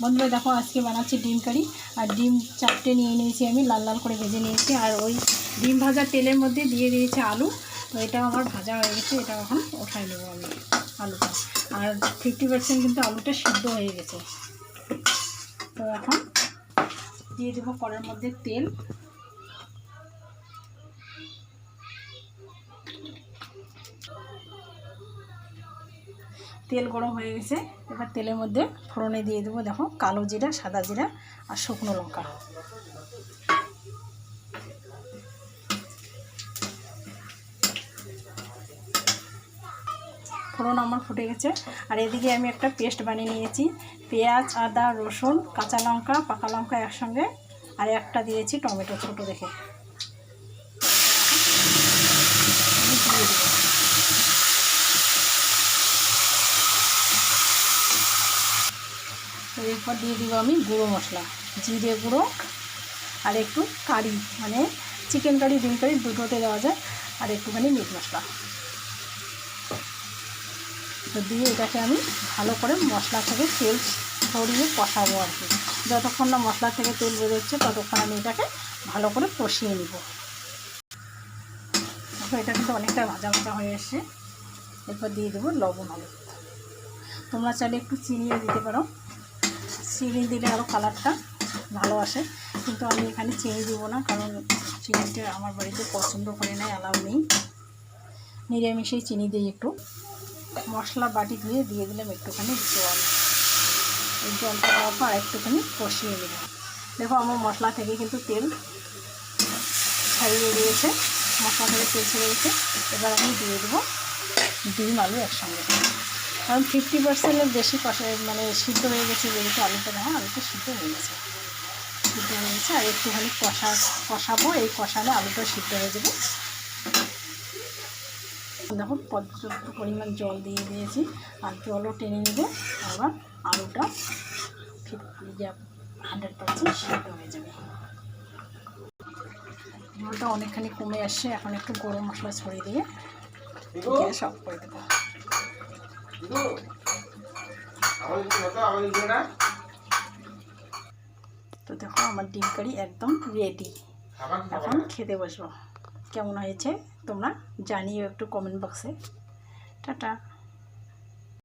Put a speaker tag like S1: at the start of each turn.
S1: বন্ধুরা দেখো আজকে বানাচ্ছি ডিম কারি। আর ডিম 4টে নিয়ে নিয়েছি, আমি লাল লাল করে ভেজে নিয়েছি। আর ওই ডিম ভাজা তেলের মধ্যে দিয়ে দিয়েছি আলু। তো এটাও আমার ভাজা হয়ে গেছে, এটা এখন উঠাই নেবো আমি আলুটা। আর 50% কিন্তু আলুটা সিদ্ধ হয়ে গেছে। তো এখন দিয়ে দেবো কড়ার মধ্যে তেল। তেল গরম হয়ে গেছে, এবার তেলের মধ্যে ফোড়নে দিয়ে দেবো দেখো কালো জিরা, সাদা জিরা আর শুকনো লঙ্কা। ফোড়ন আমার ফুটে গেছে। আর এদিকে আমি একটা পেস্ট বানিয়ে নিয়েছি, পেঁয়াজ, আদা, রসুন, কাঁচা লঙ্কা, পাকা লঙ্কা একসঙ্গে, আর একটা দিয়েছি টমেটো ছোটো দেখে। এরপর দিয়ে দিব আমি গুঁড়ো মশলা, জিরে গুঁড়ো আর একটু কারি, মানে চিকেন কারি ডিম কারি দুটোতে দেওয়া যায়, আর একটুখানি মিট মশলা। তো দিয়ে এটাকে আমি ভালো করে মশলা থেকে তেল ছড়িয়ে কষাবো আর কি। যতক্ষণ না মশলা থেকে তেল বেরোচ্ছে ততক্ষণ আমি এটাকে ভালো করে কষিয়ে নিব। এটা কিন্তু অনেকটা ভাজা ভাজা হয়ে এসছে। এরপর দিয়ে দেবো লবণ হলুদ। তোমরা চাইলে একটু চিনিও দিতে পারো, চিনি দিলে আরও কালারটা ভালো আসে, কিন্তু আমি এখানে চিনি দিব না, কারণ চিনিটা আমার বাড়িতে পছন্দ করে নাই, অ্যালাউ নেই। নিরামিষেই চিনি দিই একটু। মশলা বাটি ধুয়ে দিয়ে দিলাম একটুখানি জল। এই জলটা দেওয়ার পর একটুখানি কষিয়ে নেব। দেখো আমার মশলা থেকে কিন্তু তেল ছাড়িয়ে দিয়েছে, মশলা থেকে তেল ছেড়ে গেছে। এবার আমি দিয়ে দেবো ডিম আলু একসঙ্গে, কারণ 50%-এর বেশি মানে সিদ্ধ হয়ে গেছে, যেহেতু আলুটা না আলুটা সিদ্ধ হয়ে গেছে। আর একটুখানি কষাবো, এই কষালে আলুটা সিদ্ধ হয়ে যাবে। দেখো পর্যাপ্ত পরিমাণ জল দিয়ে দিয়েছি, আর জলও টেনে নেবে। আবার আলুটা 100% সিদ্ধ হয়ে যাবে। জলটা অনেকখানি কমে আসছে, এখন একটু গরম মশলা ছড়িয়ে দিয়ে গ্যাস অফ করে দেবো। তো দেখো আমার ডিম কারি একদম রেডি। এখন খেতে বসবো। কেমন হয়েছে তোমরা জানিও একটু কমেন্ট বক্সে। টাটা।